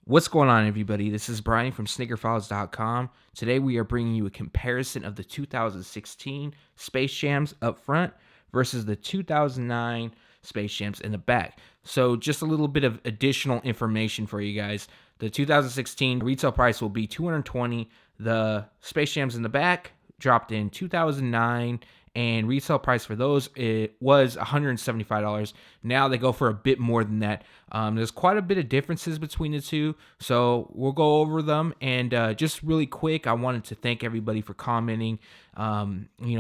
What's going on, everybody? This is Brian from SneakerFiles.com. Today we are bringing you a comparison of the 2016 Space Jams up front versus the 2009 Space Jams in the back. So just a little bit of additional information for you guys. The 2016 retail price will be $220. The Space Jams in the back dropped in 2009, and retail price for those, it was $175. Now they go for a bit more than that. There's quite a bit of differences between the two, so we'll go over them. And just really quick, I wanted to thank everybody for commenting,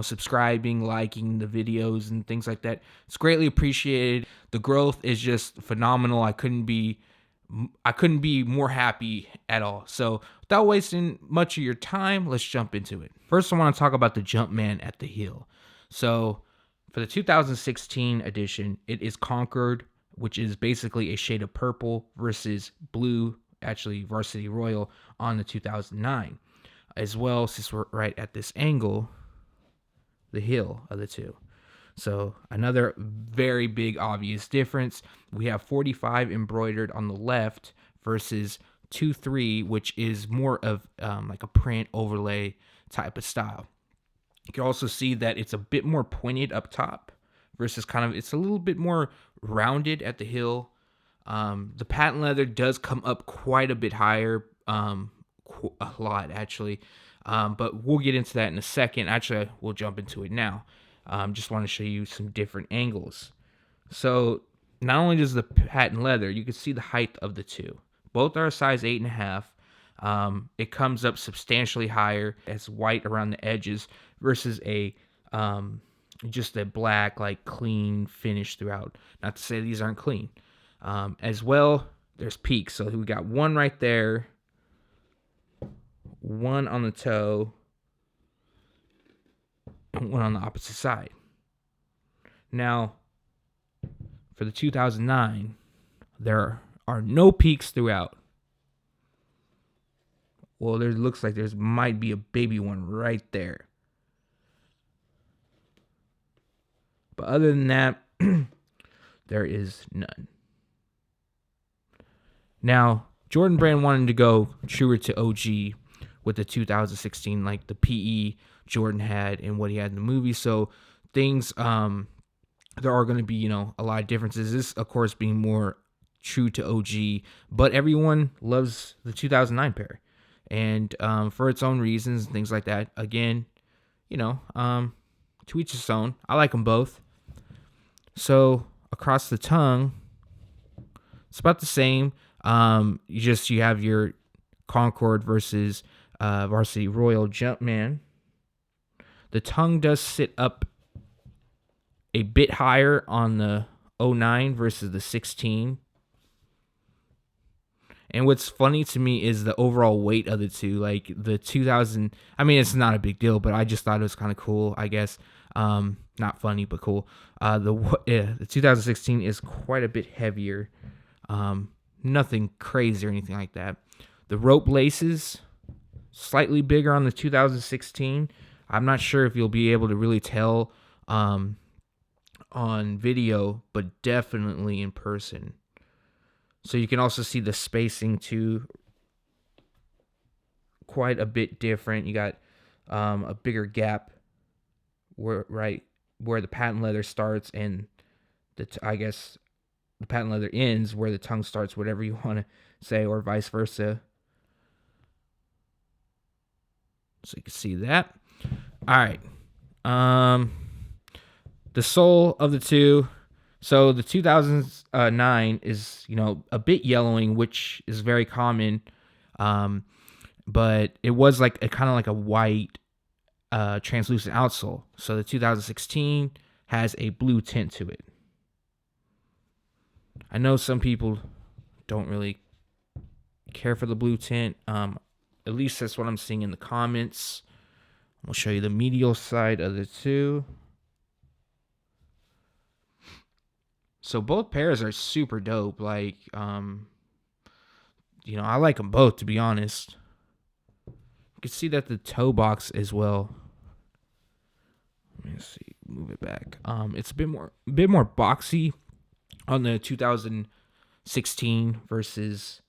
subscribing, liking the videos and things like that. It's greatly appreciated. The growth is just phenomenal. I couldn't be more happy at all. So without wasting much of your time, let's jump into it. First, I want to talk about the Jumpman at the heel. So for the 2016 edition, it is Concord, which is basically a shade of purple, versus blue, actually Varsity Royal, on the 2009. As well, since we're right at this angle, the heel of the two. So another very big obvious difference. We have 45 embroidered on the left versus 2-3, which is more of like a print overlay type of style. You can also see that it's a bit more pointed up top versus it's a little bit more rounded at the heel. The patent leather does come up quite a bit higher, a lot actually. But we'll get into that in a second. Actually, we'll jump into it now. Just want to show you some different angles. So not only does the patent leather, you can see the height of the two. Both are a size 8.5. It comes up substantially higher as white around the edges versus a just a black, like, clean finish throughout. Not to say these aren't clean. As well, there's peaks. So we got one right there, one on the toe, and one on the opposite side. Now, for the 2009, there are no peaks throughout. Well, there looks like there's might be a baby one right there. But other than that, there is none. Now, Jordan Brand wanted to go truer to OG with the 2016, like the PE Jordan had and what he had in the movie. So things, there are going to be, a lot of differences. This, of course, being more true to OG, but everyone loves the 2009 pair. And for its own reasons and things like that. Again, to each his own. I like them both. So across the tongue, it's about the same. You have your Concord versus Varsity Royal Jumpman. The tongue does sit up a bit higher on the 09 versus the 16. And what's funny to me is the overall weight of the two. Like the 2000, I mean, it's not a big deal, but I just thought it was kind of cool, I guess. Not funny, but cool. The 2016 is quite a bit heavier. Nothing crazy or anything like that. The rope laces, slightly bigger on the 2016. I'm not sure if you'll be able to really tell on video, but definitely in person. So you can also see the spacing too, quite a bit different. You got a bigger gap where the patent leather starts and the patent leather ends where the tongue starts, whatever you want to say, or vice versa. So you can see that. All right. The sole of the two. So the 2009 is, a bit yellowing, which is very common. But it was like kind of like a white translucent outsole. So the 2016 has a blue tint to it. I know some people don't really care for the blue tint. At least that's what I'm seeing in the comments. I'll show you the medial side of the two. So both pairs are super dope. Like, I like them both, to be honest. You can see that the toe box as well. Let me see, move it back. It's a bit more boxy on the 2016 versus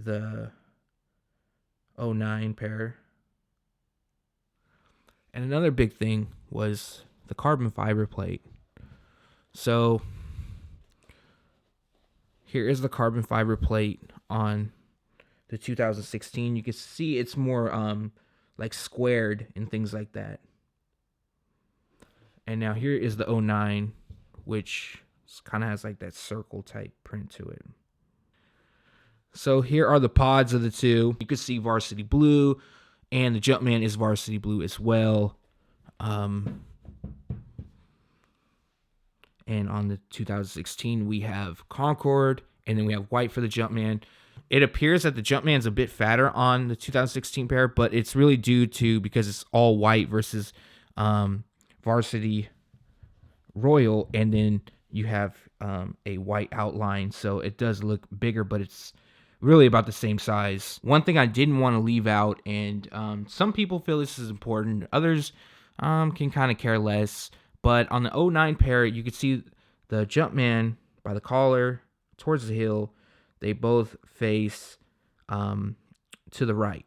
the '09 pair. And another big thing was the carbon fiber plate. So here is the carbon fiber plate on the 2016. You can see it's more like squared and things like that. And now here is the '09, which kind of has like that circle type print to it. So here are the pods of the two. You can see varsity blue, and the Jumpman is varsity blue as well. And on the 2016, we have Concord, and then we have white for the Jumpman. It appears that the Jumpman's a bit fatter on the 2016 pair, but it's really due to because it's all white versus varsity royal, and then you have a white outline, so it does look bigger, but it's really about the same size. One thing I didn't want to leave out, and some people feel this is important, others can kind of care less, but on the '09 pair, you can see the Jumpman by the collar towards the heel. They both face to the right.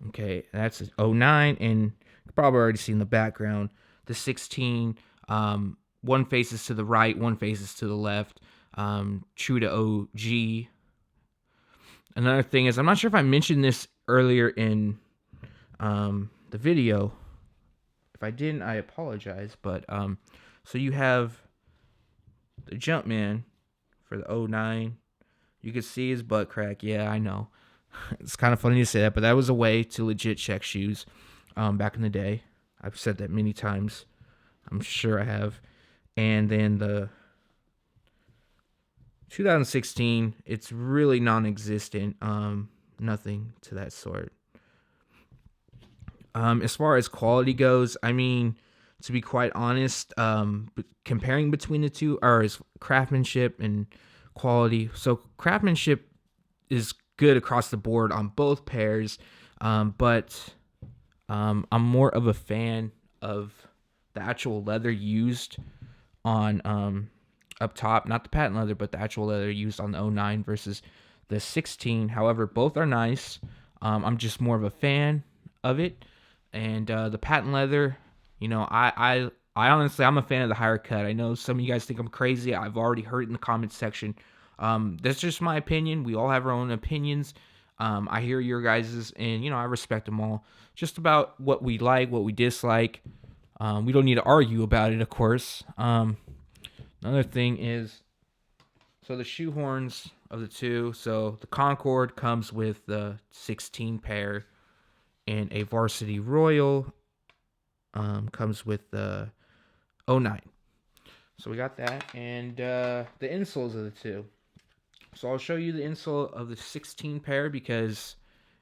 Okay, that's '09, and you've probably already seen the background. The 16, one faces to the right, one faces to the left. True to OG. Another thing is, I'm not sure if I mentioned this earlier in the video. If I didn't, I apologize. But so you have the Jumpman for the '09. You can see his butt crack. Yeah, I know. It's kind of funny to say that, but that was a way to legit check shoes back in the day. I've said that many times. I'm sure I have. And then the 2016, it's really non-existent. Nothing to that sort. As far as quality goes, I mean, to be quite honest, comparing between the two are craftsmanship and quality. So craftsmanship is good across the board on both pairs, but I'm more of a fan of the actual leather used on up top, not the patent leather, but the actual leather used on the '09 versus the 16. However, both are nice. I'm just more of a fan of it, and the patent leather, you know, I honestly, I'm a fan of the higher cut. I know some of you guys think I'm crazy. I've already heard it in the comments section. That's just my opinion. We all have our own opinions. I hear your guys's, and I respect them all. Just about what we like, what we dislike. We don't need to argue about it, of course. Another thing is, so the shoehorns of the two. So the Concord comes with the 16 pair, and a varsity royal comes with the '09. So we got that, and the insoles of the two. So I'll show you the insole of the 16 pair because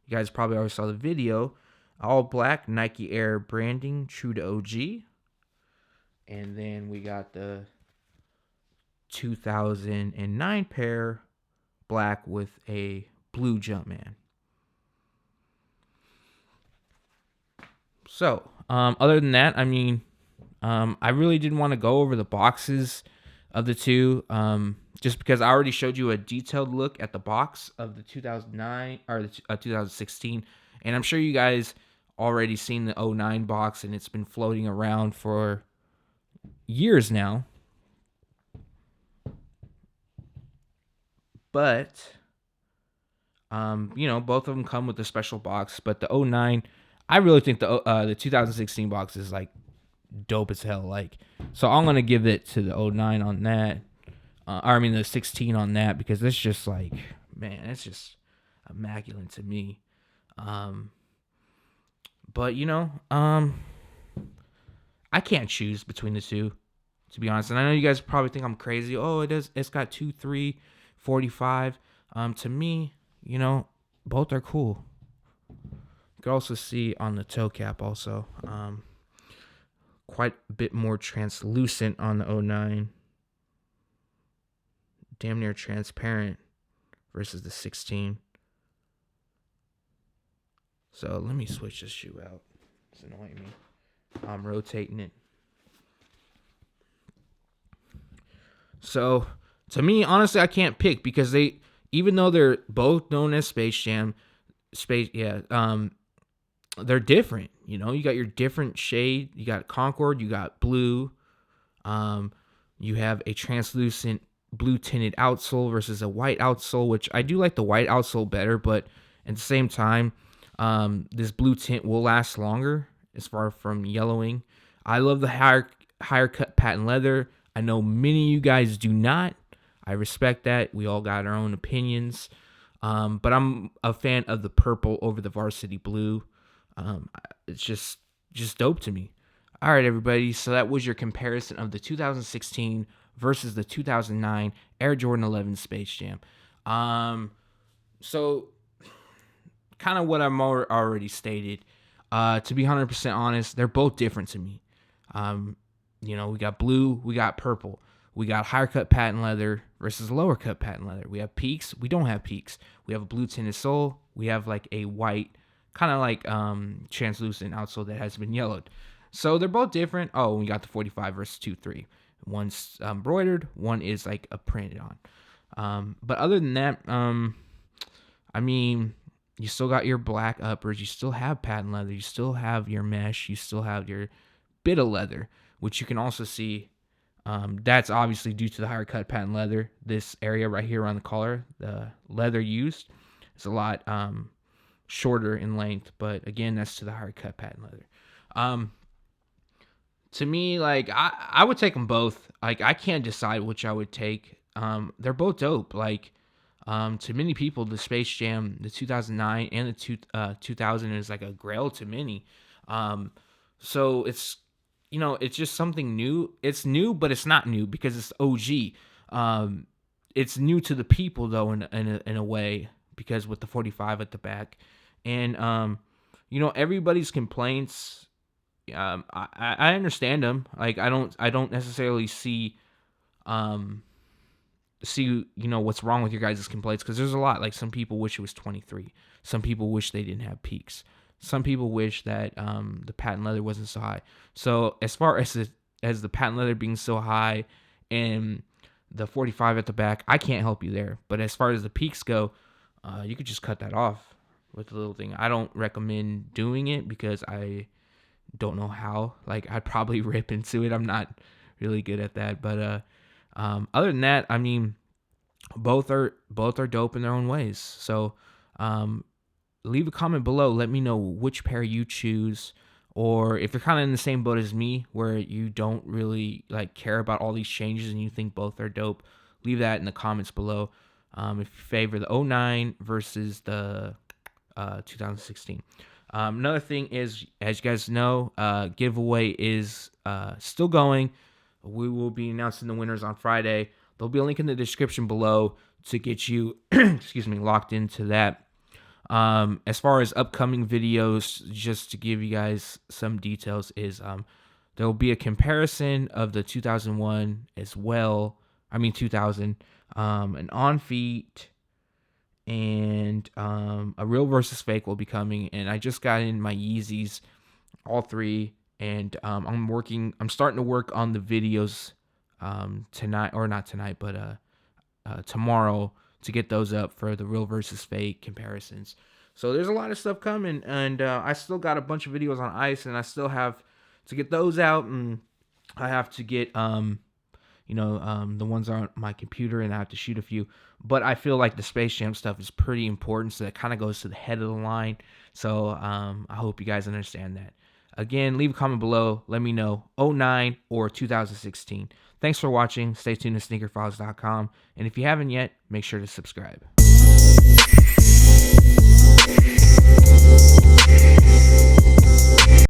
you guys probably already saw the video. All black Nike Air branding, true to OG. And then we got the 2009 pair, black with a blue Jumpman. So, other than that, I mean, I really didn't want to go over the boxes of the two, just because I already showed you a detailed look at the box of the 2009 or the 2016, and I'm sure you guys already seen the '09 box, and it's been floating around for years now. But both of them come with a special box. But the '09, I really think the 2016 box is like dope as hell. Like, so I'm gonna give it to the '09 on that. The 16 on that, because it's just like, man, it's just immaculate to me. But I can't choose between the two, to be honest. And I know you guys probably think I'm crazy. Oh, it's got 2, 3, 45. To me, both are cool. You can also see on the toe cap also, quite a bit more translucent on the '09. Damn near transparent versus the 16. So let me switch this shoe out. It's annoying me. I'm rotating it. So to me, honestly, I can't pick because even though they're both known as Space Jam, they're different. You know, you got your different shade. You got Concord, you got blue. You have a translucent blue tinted outsole versus a white outsole, which I do like the white outsole better, but at the same time, this blue tint will last longer as far from yellowing. I love the higher cut patent leather. I know many of you guys do not. I respect that. We all got our own opinions. But I'm a fan of the purple over the varsity blue. It's just dope to me. All right, everybody. So that was your comparison of the 2016 versus the 2009 Air Jordan 11 Space Jam. So kind of what I'm already stated. To be 100% honest, they're both different to me. You know, we got blue, we got purple. We got higher cut patent leather versus lower cut patent leather. We have peaks. We don't have peaks. We have a blue tinted sole. We have like a white, kind of like translucent outsole that has been yellowed. So they're both different. Oh, we got the 45 versus 2-3. One's embroidered. One is like a printed on. But other than that, I mean, you still got your black uppers. You still have patent leather. You still have your mesh. You still have your bit of leather, which you can also see. That's obviously due to the higher cut patent leather. This area right here around the collar, the leather used is a lot shorter in length, but again, that's to the higher cut patent leather. To me, like I would take them both. Like I can't decide which I would take. They're both dope. Like to many people, the Space Jam, the 2009 and the 2000 is like a grail to many. So it's, you know, it's just something new. It's new, but it's not new because it's OG. It's new to the people though, in a way, because with the 45 at the back, and you know, everybody's complaints. I understand them. Like I don't necessarily see you know what's wrong with your guys' complaints, because there's a lot. Like some people wish it was 23. Some people wish they didn't have peaks. Some people wish that the patent leather wasn't so high. So as far as the patent leather being so high and the 45 at the back, I can't help you there. But as far as the peaks go, you could just cut that off with a little thing. I don't recommend doing it because I don't know how. Like I'd probably rip into it. I'm not really good at that. But other than that, I mean, both are dope in their own ways. So leave a comment below. Let me know which pair you choose, or if you're kind of in the same boat as me, where you don't really like care about all these changes and you think both are dope. Leave that in the comments below. If you favor the 09 versus the 2016. Another thing is, as you guys know, giveaway is still going. We will be announcing the winners on Friday. There'll be a link in the description below to get you, locked into that. As far as upcoming videos, just to give you guys some details, is there will be a comparison of the 2001 as well. 2000, an on feet, and a real versus fake will be coming. And I just got in my Yeezys, all three, and I'm starting to work on the videos tonight, or not tonight, but tomorrow, to get those up for the real versus fake comparisons. So there's a lot of stuff coming, and I still got a bunch of videos on ice, and I still have to get those out, and I have to get the ones on my computer, and I have to shoot a few. But I feel like the Space Jam stuff is pretty important, so that kind of goes to the head of the line. So I hope you guys understand that. Again, leave a comment below. Let me know 09 or 2016. Thanks for watching. Stay tuned to SneakerFiles.com. And if you haven't yet, make sure to subscribe.